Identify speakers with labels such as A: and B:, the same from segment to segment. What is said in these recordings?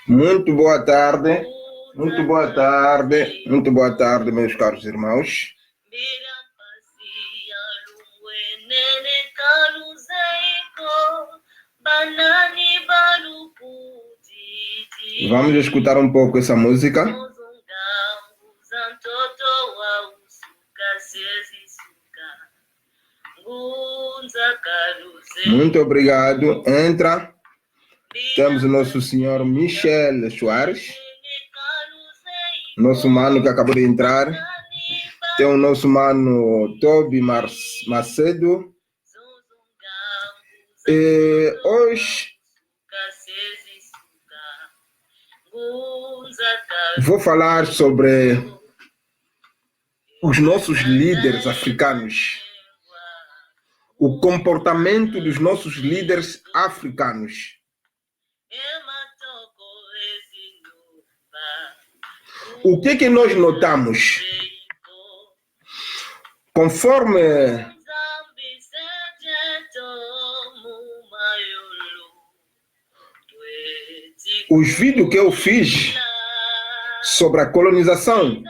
A: Muito boa tarde, muito boa tarde, muito boa tarde, meus caros irmãos. Vamos escutar um pouco essa música. Muito obrigado. Entra. Temos o nosso senhor Michel Soares, nosso mano que acabou de entrar. Tem o nosso mano Toby Macedo. E hoje vou falar sobre os nossos líderes africanos, o comportamento dos nossos líderes africanos. O que nós notamos? Conforme os vídeos que eu fiz sobre a colonização,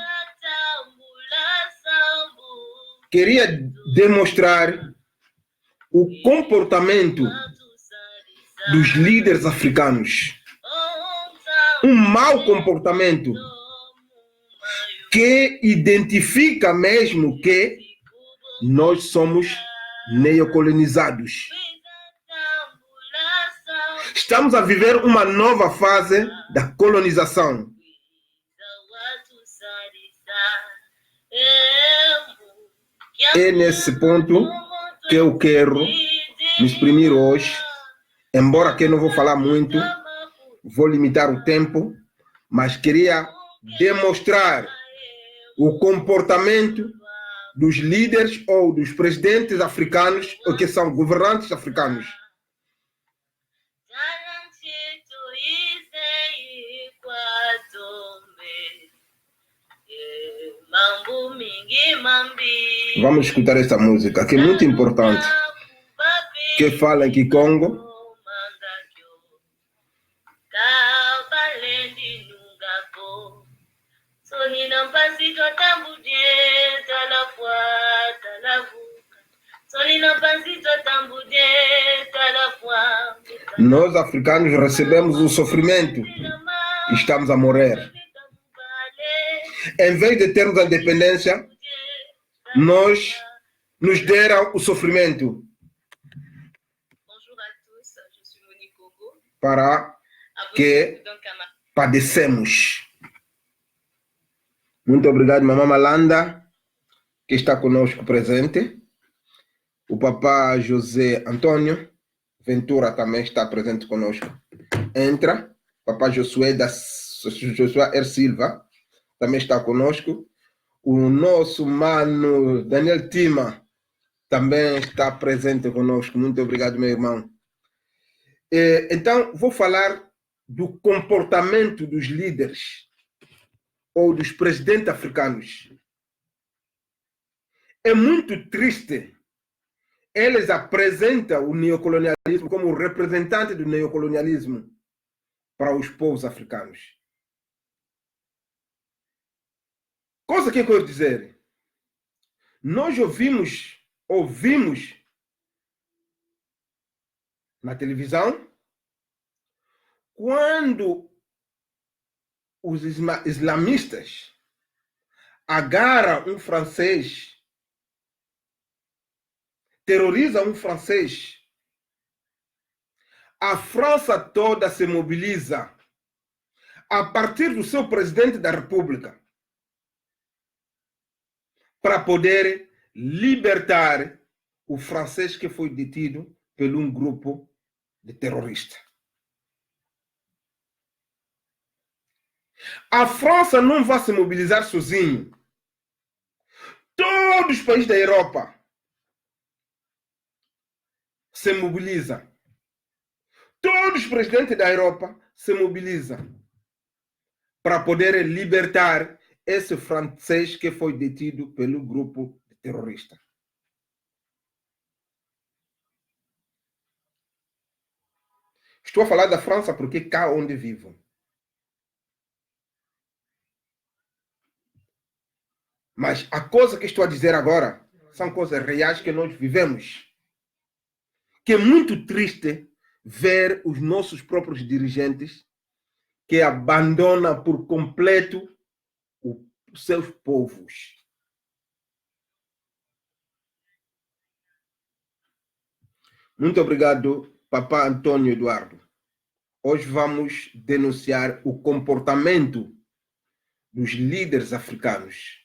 A: queria demonstrar o comportamento dos líderes africanos. Um mau comportamento que identifica mesmo que nós somos neocolonizados. Estamos a viver uma nova fase da colonização. É nesse ponto que eu quero me exprimir hoje, embora que eu não vou falar muito, vou limitar o tempo, mas queria demonstrar o comportamento dos líderes ou dos presidentes africanos, ou que são governantes africanos. Vamos escutar esta música, que é muito importante, que fala em Kikongo. Nós africanos recebemos o sofrimento e estamos a morrer. Em vez de termos a independência, nos deram o sofrimento para que padecemos. Muito obrigado, mamãe Malanda, que está conosco presente. O papá José Antônio Ventura também está presente conosco. Entra. Papá Josué R. Silva também está conosco. O nosso mano Daniel Tima também está presente conosco. Muito obrigado, meu irmão. Então, vou falar do comportamento dos líderes ou dos presidentes africanos. É muito triste. Eles apresentam o neocolonialismo como representante do neocolonialismo para os povos africanos. Coisa que eu quero dizer. Nós ouvimos na televisão quando os islamistas agarram um francês, terrorizam um francês, a França toda se mobiliza a partir do seu presidente da República para poder libertar o francês que foi detido por um grupo de terroristas. A França não vai se mobilizar sozinho. Todos os países da Europa se mobilizam. Todos os presidentes da Europa se mobilizam para poder libertar esse francês que foi detido pelo grupo de terroristas. Estou a falar da França porque é cá onde vivo. Mas a coisa que estou a dizer agora são coisas reais que nós vivemos. Que é muito triste ver os nossos próprios dirigentes que abandonam por completo os seus povos. Muito obrigado, Papá Antônio Eduardo. Hoje vamos denunciar o comportamento dos líderes africanos,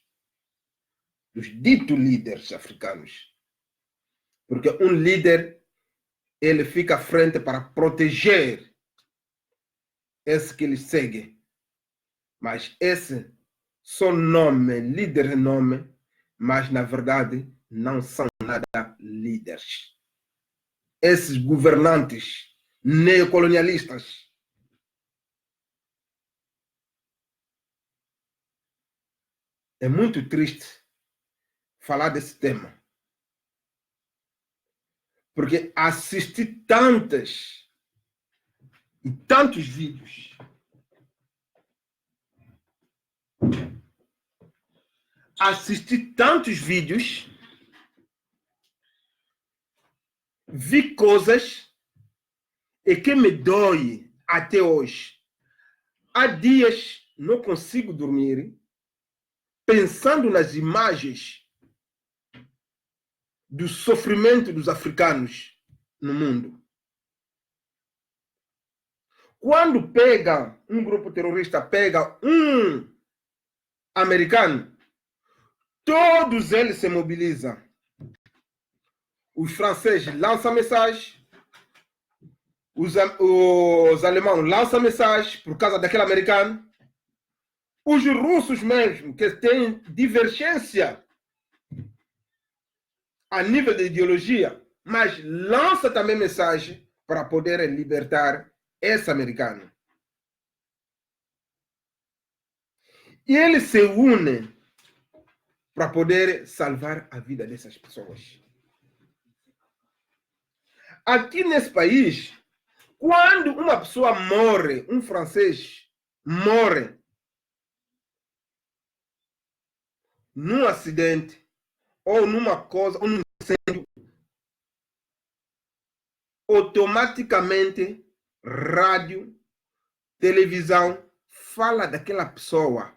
A: dos ditos líderes africanos. Porque um líder, ele fica à frente para proteger esse que ele segue. Mas esse só nome, líder nome, mas na verdade não são nada líderes. Esses governantes neocolonialistas é muito triste falar desse tema. Porque assisti tantos vídeos. Assisti tantos vídeos, vi coisas e que me dói até hoje. Há dias não consigo dormir pensando nas imagens do sofrimento dos africanos no mundo. Quando pega um grupo terrorista, pega um americano, todos eles se mobilizam. Os franceses lançam mensagem, os alemães lançam mensagem por causa daquele americano. Os russos mesmo, que têm divergência a nível de ideologia, mas lança também mensagem para poder libertar esse americano. E eles se unem para poder salvar a vida dessas pessoas. Aqui nesse país, quando uma pessoa morre, um francês morre num acidente ou numa coisa, ou num incêndio, automaticamente rádio, televisão fala daquela pessoa.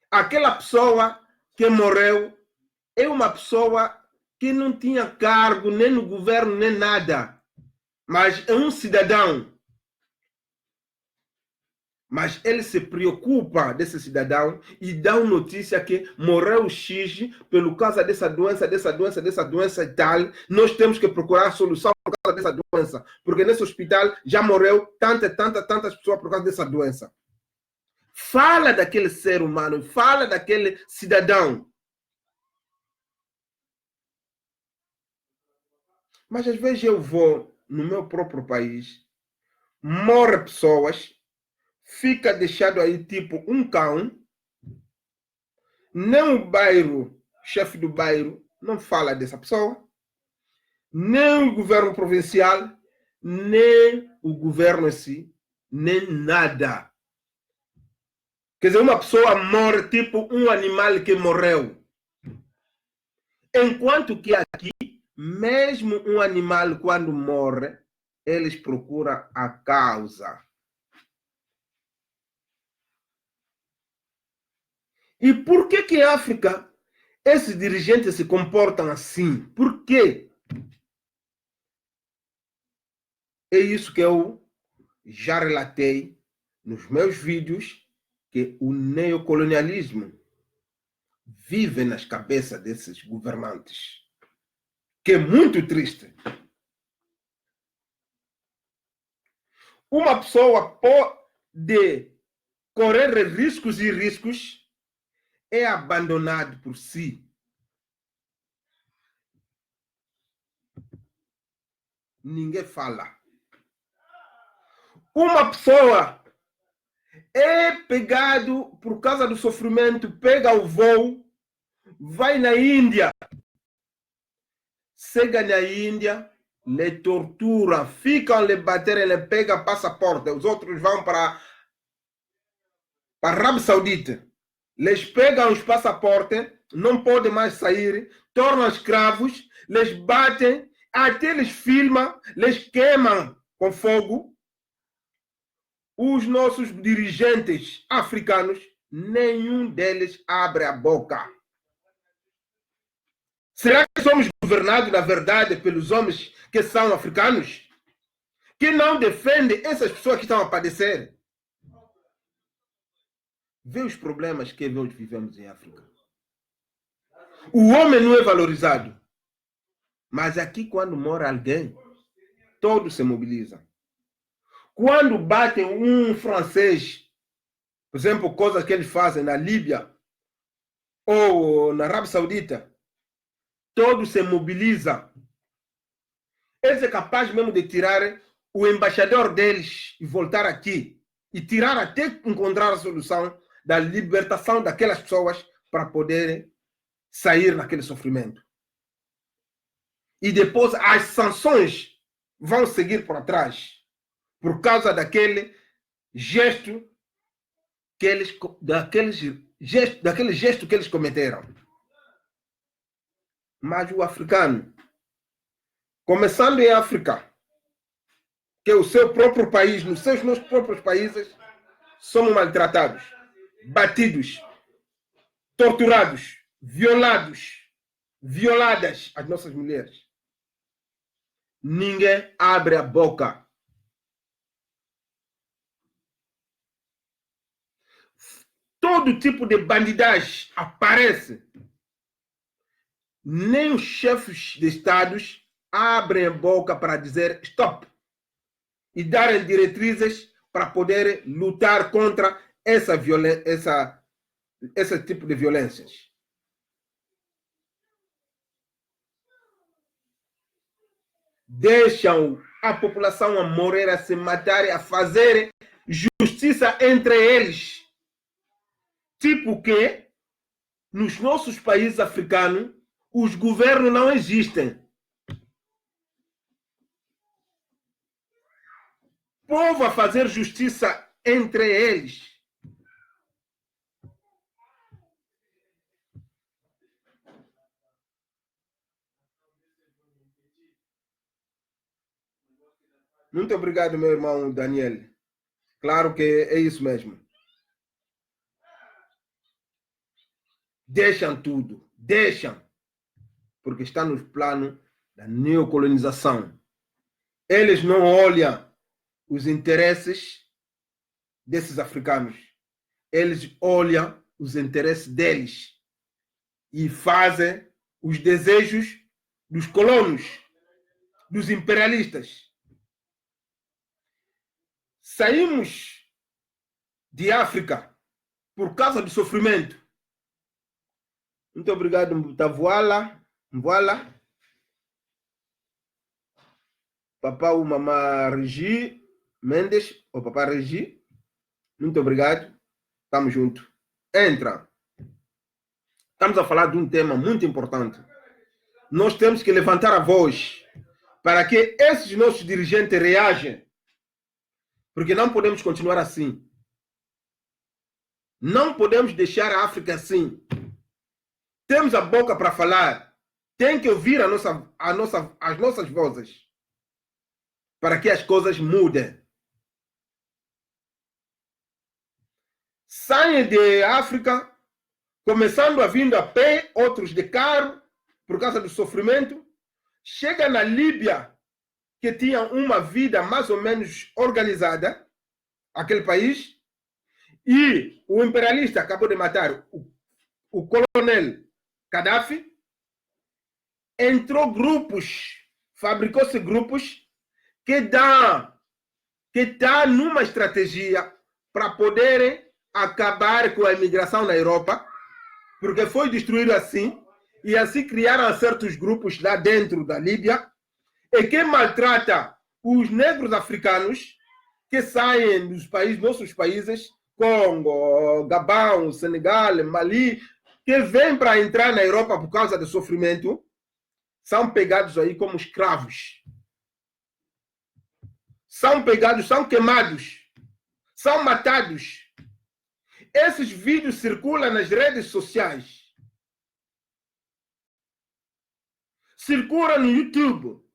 A: Aquela pessoa que morreu é uma pessoa que não tinha cargo nem no governo nem nada, mas é um cidadão. Mas ele se preocupa desse cidadão e dá uma notícia que morreu X pelo causa dessa doença e tal. Nós temos que procurar solução por causa dessa doença, porque nesse hospital já morreu tantas pessoas por causa dessa doença. Fala daquele ser humano, fala daquele cidadão. Mas às vezes eu vou no meu próprio país, morre pessoas, fica deixado aí tipo um cão, nem o bairro, chefe do bairro, não fala dessa pessoa, nem o governo provincial, nem o governo em si, nem nada. Quer dizer, uma pessoa morre tipo um animal que morreu. Enquanto que aqui, mesmo um animal quando morre, eles procuram a causa. E por que em África esses dirigentes se comportam assim? Por quê? É isso que eu já relatei nos meus vídeos, que o neocolonialismo vive nas cabeças desses governantes. Que é muito triste. Uma pessoa pode correr riscos e riscos, é abandonado por si. Ninguém fala. Uma pessoa é pegado por causa do sofrimento, pega o voo, vai na Índia, chega na Índia, lhe torturam, ficam lhe bater, ele pega passaporte, os outros vão para a Arábia Saudita, lhes pegam os passaportes, não podem mais sair, tornam escravos, lhes batem, até lhes filmam, lhes queimam com fogo. Os nossos dirigentes africanos, nenhum deles abre a boca. Será que somos governados, na verdade, pelos homens que são africanos? Que não defendem essas pessoas que estão a padecer? Vê os problemas que nós vivemos em África. O homem não é valorizado. Mas aqui, quando mora alguém, todos se mobilizam. Quando batem um francês, por exemplo, coisas que eles fazem na Líbia ou na Arábia Saudita, todos se mobilizam. Eles são capazes mesmo de tirar o embaixador deles e voltar aqui e tirar até encontrar a solução da libertação daquelas pessoas para poderem sair daquele sofrimento. E depois as sanções vão seguir para trás por causa daquele gesto que eles, daquele gesto que eles cometeram. Mas o africano, começando em África, que é o seu próprio país, nos próprios países, somos maltratados, batidos, torturados, violadas as nossas mulheres. Ninguém abre a boca. Todo tipo de bandidagem aparece. Nem os chefes de estados abrem a boca para dizer stop e darem diretrizes para poder lutar contra esse tipo de violências. Deixam a população a morrer, a se matar, a fazer justiça entre eles. Tipo que nos nossos países africanos os governos não existem. Povo a fazer justiça entre eles. Muito obrigado, meu irmão Daniel. Claro que é isso mesmo. Deixam tudo. Deixam. Porque está no plano da neocolonização. Eles não olham os interesses desses africanos. Eles olham os interesses deles e fazem os desejos dos colonos, dos imperialistas. Saímos de África por causa do sofrimento. Muito obrigado, Mvoala. Papá ou mamá Regi Mendes, ou papá Regi. Muito obrigado. Estamos juntos. Entra. Estamos a falar de um tema muito importante. Nós temos que levantar a voz para que esses nossos dirigentes reajam. Porque não podemos continuar assim. Não podemos deixar a África assim. Temos a boca para falar. Tem que ouvir as nossas vozes para que as coisas mudem. Saem de África, começando a vir a pé, outros de carro, por causa do sofrimento. Chega na Líbia, que tinha uma vida mais ou menos organizada, aquele país, e o imperialista acabou de matar o coronel Gaddafi. Entrou grupos, fabricou-se grupos que está numa estratégia para poderem acabar com a imigração na Europa, porque foi destruído assim, e assim criaram certos grupos lá dentro da Líbia, e que maltrata os negros africanos que saem dos países, nossos países, Congo, Gabão, Senegal, Mali, que vêm para entrar na Europa por causa do sofrimento, são pegados aí como escravos. são pegados, são queimados, são matados. Esses vídeos circulam nas redes sociais. Circulam no YouTube.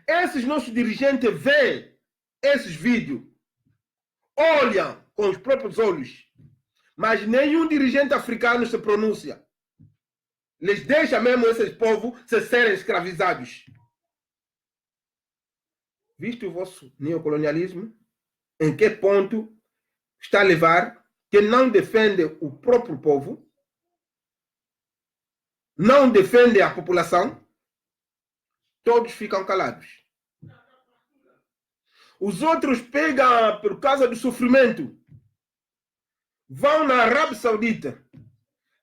A: Esses nossos dirigentes veem esses vídeos, olham com os próprios olhos, mas nenhum dirigente africano se pronuncia. Eles deixam mesmo esses povos serem escravizados. Visto o vosso neocolonialismo, em que ponto está a levar, que não defende o próprio povo, não defende a população, todos ficam calados. Os outros pegam por causa do sofrimento, vão na Arábia Saudita,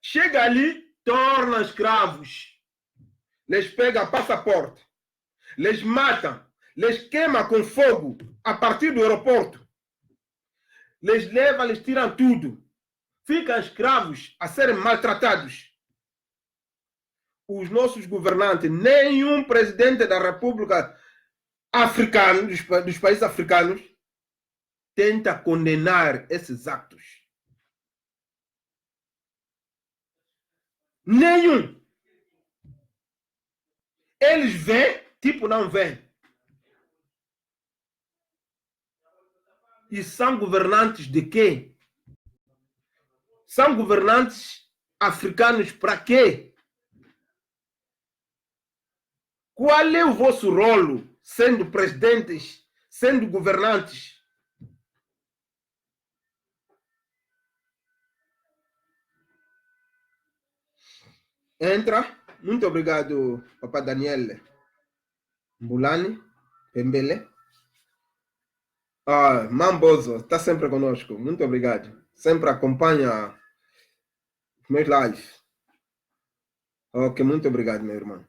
A: chega ali, tornam escravos, les pegam passaporte, les matam, les queimam com fogo a partir do aeroporto, les levam, les tiram tudo, ficam escravos a serem maltratados. Os nossos governantes, nenhum presidente da República africana, dos países africanos, tenta condenar esses atos. Nenhum. Eles veem, tipo não veem. E são governantes de quê? São governantes africanos para quê? Qual é o vosso rolo sendo presidentes, sendo governantes? Entra. Muito obrigado, Papa Daniel Mbulani Pembele. Mambozo, está sempre conosco. Muito obrigado. Sempre acompanha os meus lives. Ok, muito obrigado, meu irmão.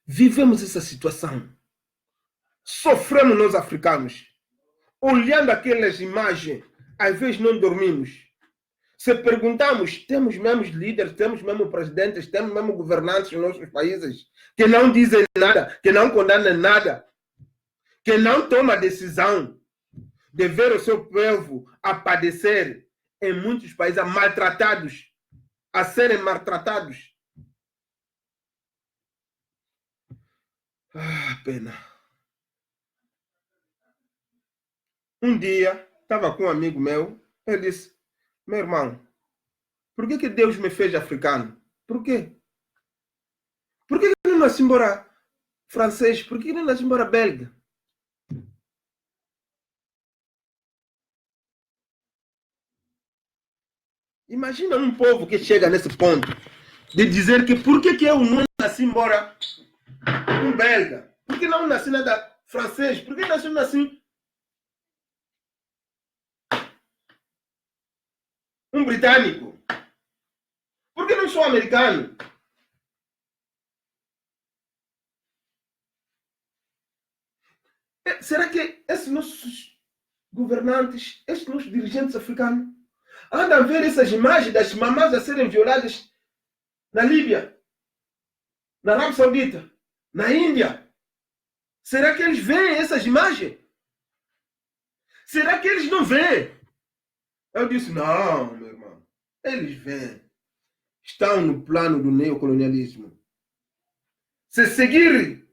A: Vivemos essa situação. Sofremos nós africanos. Olhando aquelas imagens, às vezes não dormimos. Se perguntamos, temos mesmo líderes, temos mesmo presidentes, temos mesmo governantes nos nossos países que não dizem nada, que não condenam nada, que não tomam a decisão de ver o seu povo a padecer em muitos países, maltratados, a serem maltratados. Pena. Um dia, estava com um amigo meu, ele disse, meu irmão, por que Deus me fez africano? Por quê? Por que eu não nasci embora francês? Por que eu não nasci embora belga? Imagina um povo que chega nesse ponto de dizer que por que eu não nasci embora um belga? Por que não nasci nada francês? Por que não nasci um britânico? Por que não sou americano? Será que esses nossos governantes, esses nossos dirigentes africanos, andam a ver essas imagens das mamães a serem violadas na Líbia, na Arábia Saudita, na Índia? Será que eles veem essas imagens? Será que eles não veem? Eu disse, não, meu irmão, eles veem. Estão no plano do neocolonialismo. Se seguir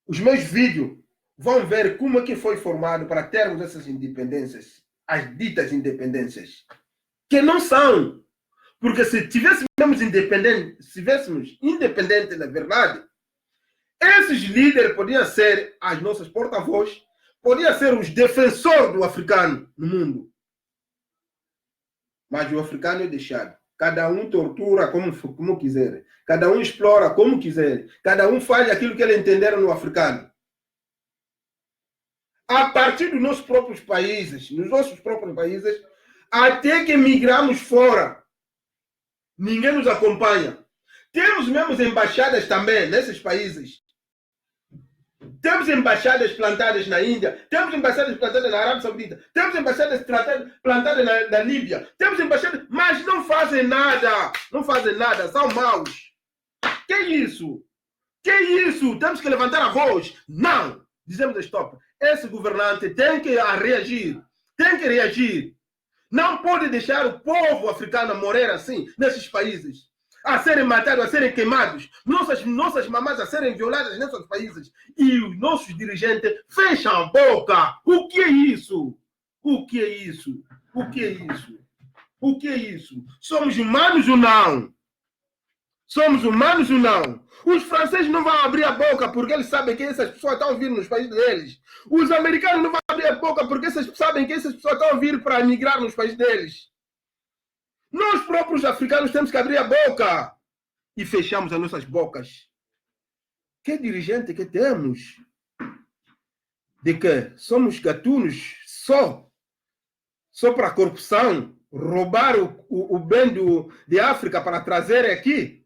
A: os meus vídeos, vão ver como é que foi formado para termos essas independências, as ditas independências, que não são. Porque se tivéssemos independentes na verdade, esses líderes podiam ser as nossas porta-voz, podiam ser os defensores do africano no mundo. Mas o africano é deixado. Cada um tortura como quiser. Cada um explora como quiser. Cada um faz aquilo que ele entender no africano. A partir dos nossos próprios países, nos nossos próprios países, até que migramos fora, ninguém nos acompanha. Temos mesmo embaixadas também nesses países. Temos embaixadas plantadas na Índia, temos embaixadas plantadas na Arábia Saudita, temos embaixadas plantadas na Líbia, temos embaixadas, mas não fazem nada, não fazem nada, são maus. Que é isso? Que isso? Temos que levantar a voz. Não! Dizemos stop. Esse governante tem que reagir. Tem que reagir. Não pode deixar o povo africano morrer assim, nesses países. A serem matados, a serem queimados. Nossas mamães a serem violadas nesses países. E os nossos dirigentes fecham a boca. O que é isso? O que é isso? O que é isso? O que é isso? Somos humanos ou não? Somos humanos ou não? Os franceses não vão abrir a boca porque eles sabem que essas pessoas estão vindo nos países deles. Os americanos não vão abrir a boca porque sabem que essas pessoas estão vindo para migrar nos países deles. Nós próprios africanos temos que abrir a boca e fechamos as nossas bocas. Que dirigente que temos? De que somos gatunos só para a corrupção, roubar o bem de África para trazer aqui?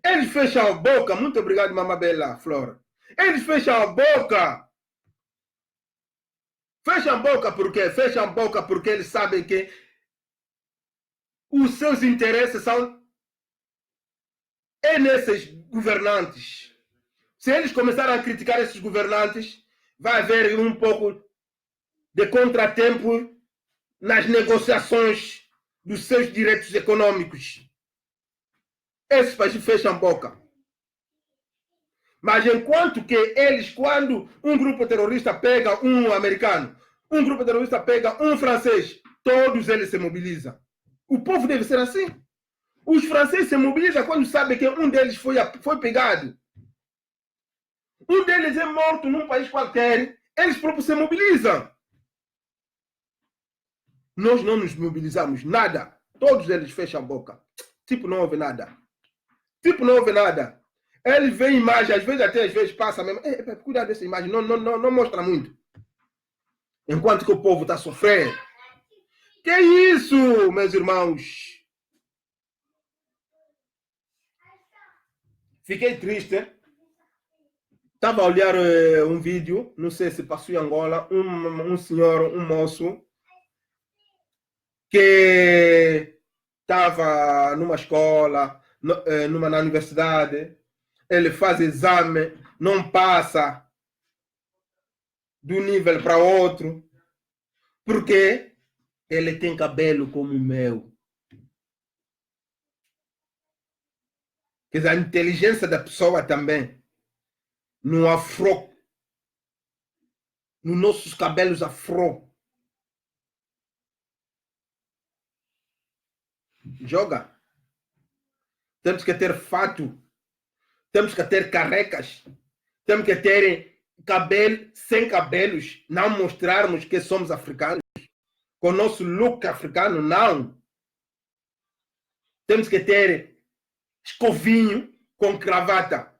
A: Eles fecham a boca. Muito obrigado, Mamá Bela Flora. Eles fecham a boca. Fecham a boca por quê? Fecham a boca porque eles sabem que os seus interesses são nesses governantes. Se eles começarem a criticar esses governantes, vai haver um pouco de contratempo nas negociações dos seus direitos econômicos. Esses países fecham a boca. Mas enquanto que eles, quando um grupo terrorista pega um americano, um grupo terrorista pega um francês, todos eles se mobilizam. O povo deve ser assim. Os franceses se mobilizam quando sabem que um deles foi pegado. Um deles é morto num país qualquer, eles próprios se mobilizam. Nós não nos mobilizamos, nada. Todos eles fecham a boca. Tipo, não houve nada. Tipo, não houve nada. Ele vê imagem, às vezes passa mesmo. Cuidado dessa imagem, não mostra muito. Enquanto que o povo está sofrendo. Que isso, meus irmãos? Fiquei triste. Estava a olhar um vídeo, não sei se passou em Angola, um senhor, um moço, que estava numa escola, na universidade, ele faz exame, não passa de um nível para outro, porque ele tem cabelo como o meu. Quer dizer, a inteligência da pessoa também, no afro, nos nossos cabelos afro. Joga. Temos que ter fato, temos que ter carecas, temos que ter cabelo sem cabelos, não mostrarmos que somos africanos, com o nosso look africano, não. Temos que ter escovinho com gravata.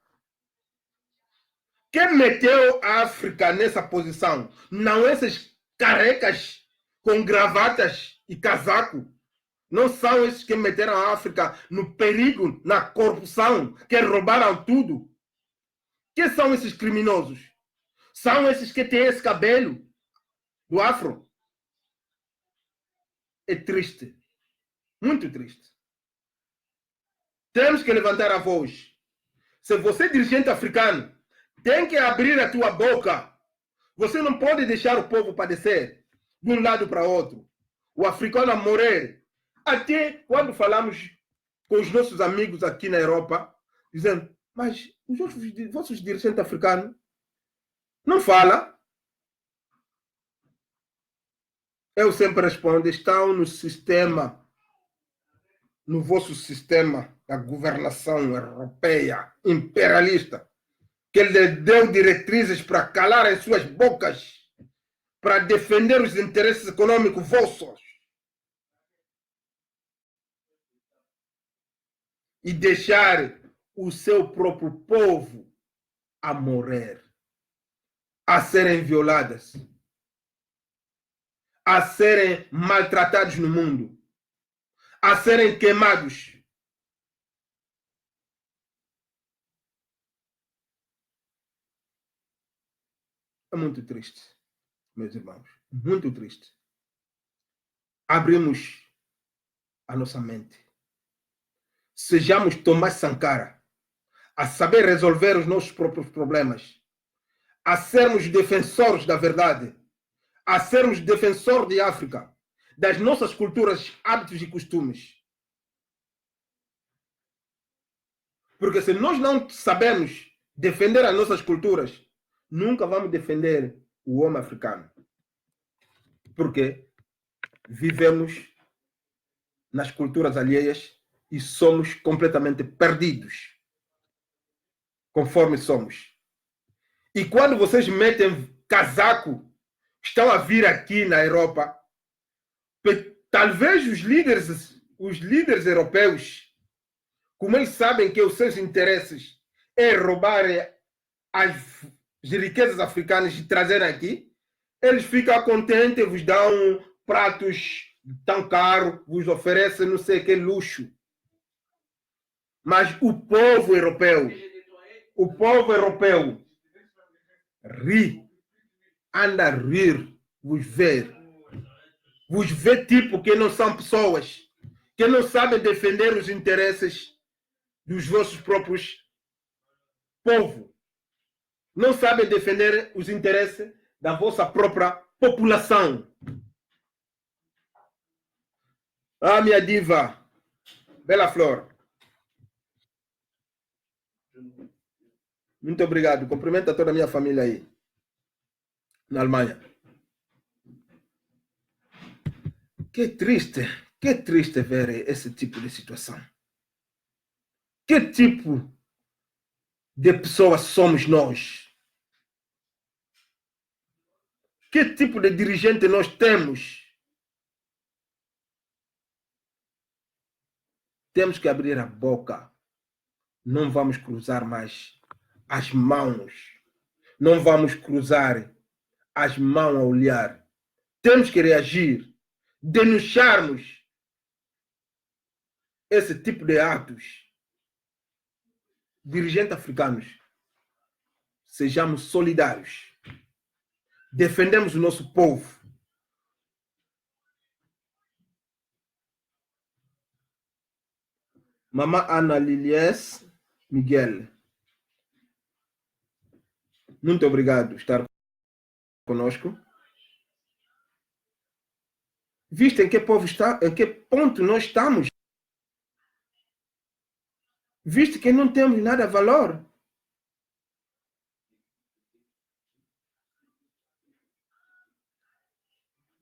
A: Quem meteu a África nessa posição? Não esses carecas com gravatas e casaco. Não são esses que meteram a África no perigo, na corrupção, que roubaram tudo. Quem são esses criminosos? São esses que têm esse cabelo do afro. É triste. Muito triste. Temos que levantar a voz. Se você é dirigente africano, tem que abrir a tua boca. Você não pode deixar o povo padecer de um lado para outro. O africano a morrer. Até quando falamos com os nossos amigos aqui na Europa, dizendo, mas os vossos dirigentes africanos não falam. Eu sempre respondo, estão no sistema, no vosso sistema da governação europeia, imperialista, que ele deu diretrizes para calar as suas bocas, para defender os interesses econômicos vossos e deixar o seu próprio povo a morrer, a serem violadas, a serem maltratados no mundo, a serem queimados. É muito triste, meus irmãos, muito triste. Abrimos a nossa mente. Sejamos Tomás Sankara. a saber resolver os nossos próprios problemas, a sermos defensores da verdade, a sermos defensores de África, das nossas culturas, hábitos e costumes. Porque se nós não sabemos defender as nossas culturas, nunca vamos defender o homem africano. Porque vivemos nas culturas alheias e somos completamente perdidos, conforme somos. E quando vocês metem casaco, estão a vir aqui na Europa, talvez os líderes europeus, como eles sabem que os seus interesses é roubar as riquezas africanas e trazer aqui, eles ficam contentes, vos dão pratos tão caros, vos oferecem não sei que luxo. Mas o povo europeu ri, anda a rir, vos vê tipo que não são pessoas, que não sabem defender os interesses dos vossos próprios povos, não sabem defender os interesses da vossa própria população. Ah, minha diva, Bela Flor. Muito obrigado. Cumprimento a toda a minha família aí, na Alemanha. Que triste ver esse tipo de situação. Que tipo de pessoas somos nós? Que tipo de dirigente nós temos? Temos que abrir a boca. Não vamos cruzar mais as mãos. Não vamos cruzar as mãos a olhar. Temos que reagir, denunciarmos esse tipo de atos. Dirigentes africanos, sejamos solidários. Defendemos o nosso povo. Mamã Ana Lilies Miguel, muito obrigado por estar conosco. Viste em que povo está, em que ponto nós estamos? Viste que não temos nada a valor?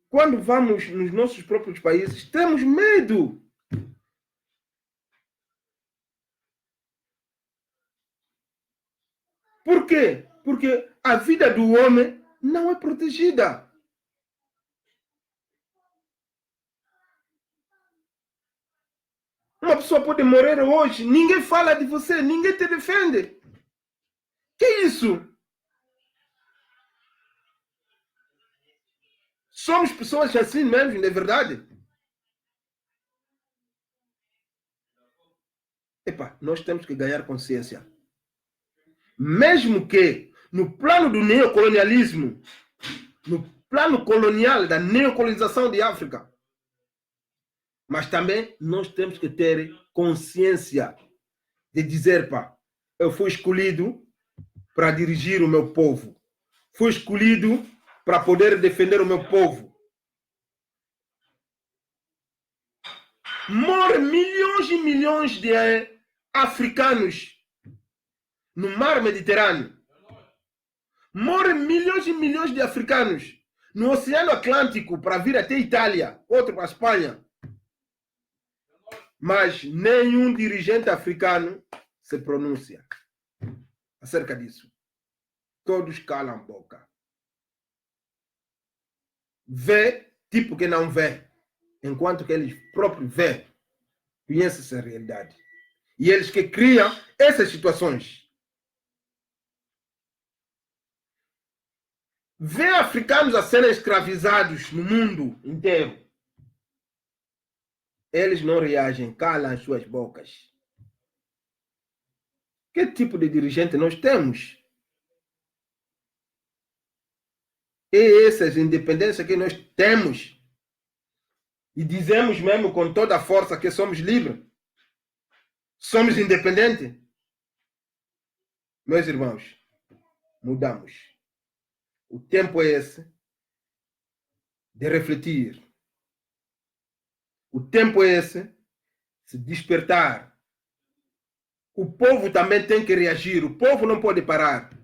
A: Quando vamos nos nossos próprios países, temos medo. Por quê? Porque a vida do homem não é protegida. Uma pessoa pode morrer hoje, ninguém fala de você, ninguém te defende. Que isso? Somos pessoas assim mesmo, não é verdade? Epa, nós temos que ganhar consciência. Mesmo que no plano do neocolonialismo, no plano colonial da neocolonização de África, mas também nós temos que ter consciência de dizer, pá, eu fui escolhido para dirigir o meu povo. Fui escolhido para poder defender o meu povo. Morrem milhões e milhões de africanos no mar Mediterrâneo. Morrem milhões e milhões de africanos no Oceano Atlântico para vir até a Itália, outro para a Espanha. Mas nenhum dirigente africano se pronuncia acerca disso. Todos calam a boca. Vê tipo que não vê, enquanto que eles próprios vê, conhecem essa realidade. E eles que criam essas situações. Vê africanos a serem escravizados no mundo inteiro. Eles não reagem, calam as suas bocas. Que tipo de dirigente nós temos? E essas independências que nós temos, e dizemos mesmo com toda a força que somos livres, somos independentes, Meus irmãos, mudamos. O tempo é esse de refletir. O tempo é esse de se despertar. O povo também tem que reagir. O povo não pode parar.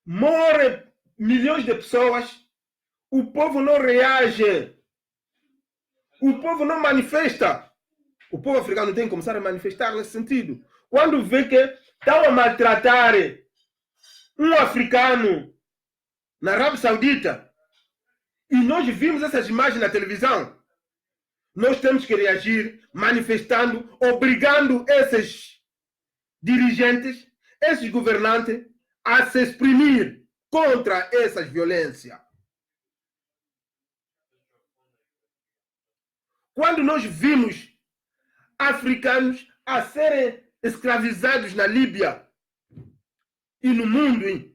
A: Morrem milhões de pessoas. O povo não reage. O povo não manifesta. O povo africano tem que começar a manifestar nesse sentido. Quando vê que estão a maltratar um africano na Arábia Saudita e nós vimos essas imagens na televisão, nós temos que reagir manifestando, obrigando esses dirigentes, esses governantes a se exprimir contra essas violências. Quando nós vimos africanos a serem escravizados na Líbia e no mundo,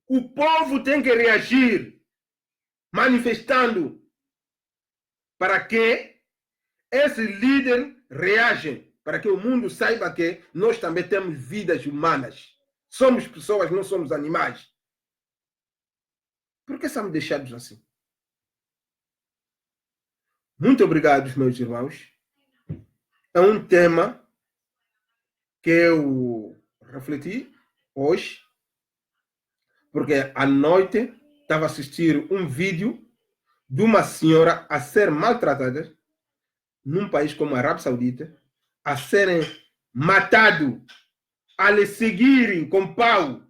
A: o povo tem que reagir manifestando para que esse líder reaja, para que o mundo saiba que nós também temos vidas humanas. Somos pessoas, não somos animais. Por que somos deixados assim? Muito obrigado, meus irmãos. É um tema que eu refleti hoje, porque à noite estava a assistir um vídeo de uma senhora a ser maltratada num país como a Arábia Saudita, a serem matados, a lhe seguirem com pau.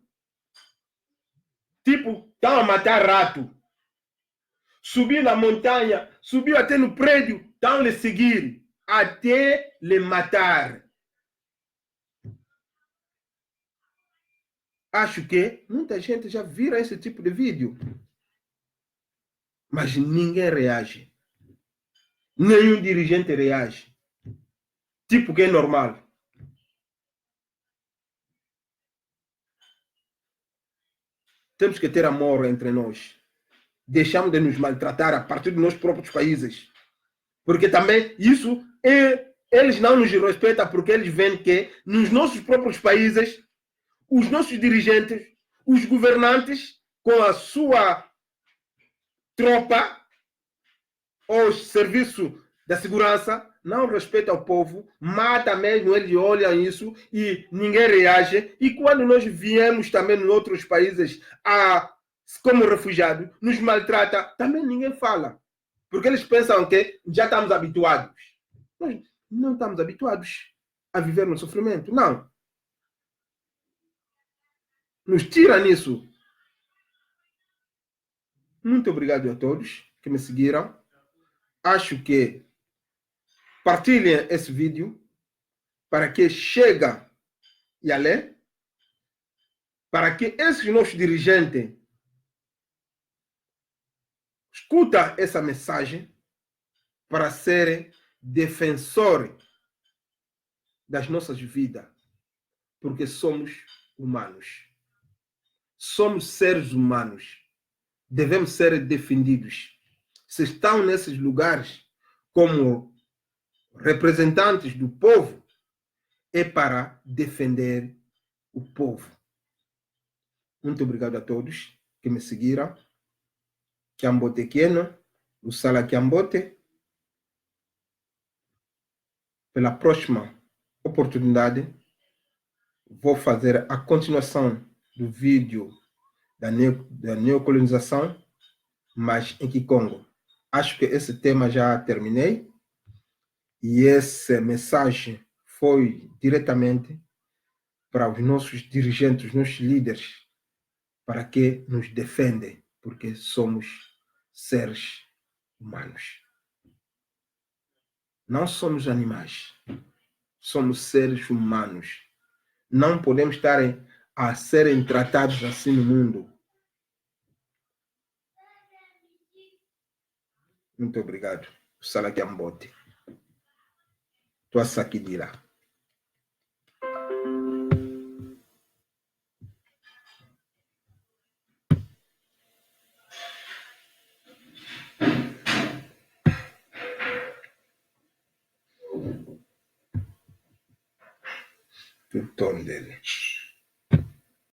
A: Tipo, estão a matar rato. Subiu na montanha, subiu até no prédio, estão a lhe seguir, até lhe matar. Acho que muita gente já viu esse tipo de vídeo. Mas ninguém reage. Nenhum dirigente reage. Tipo que é normal. Temos que ter amor entre nós. Deixamos de nos maltratar a partir dos nossos próprios países. Porque também isso eles não nos respeitam porque eles veem que nos nossos próprios países os nossos dirigentes, os governantes com a sua tropa ou serviço da segurança não respeita o povo, mata mesmo, eles olham isso e ninguém reage. E quando nós viemos também em outros países como refugiados, nos maltrata, também ninguém fala. Porque eles pensam que já estamos habituados. Nós não estamos habituados a viver no sofrimento, não. Nos tira nisso. Muito obrigado a todos que me seguiram. Acho que partilhem esse vídeo para que chegue e além, para que esses nossos dirigentes escutem essa mensagem para serem defensores das nossas vidas, porque somos humanos. Somos seres humanos. Devemos ser defendidos. Se estão nesses lugares como representantes do povo, é para defender o povo. Muito obrigado a todos que me seguiram. Kiambote Kieno, o Sala Kiambote. Pela próxima oportunidade, vou fazer a continuação do vídeo da neocolonização, mas em Kikongo. Acho que esse tema já terminei e essa mensagem foi diretamente para os nossos dirigentes, os nossos líderes, para que nos defendem, porque somos seres humanos. Não somos animais, somos seres humanos. Não podemos estar a serem tratados assim no mundo. Muito obrigado. Sala Kiambote. Tua Sakidira. o tom dele.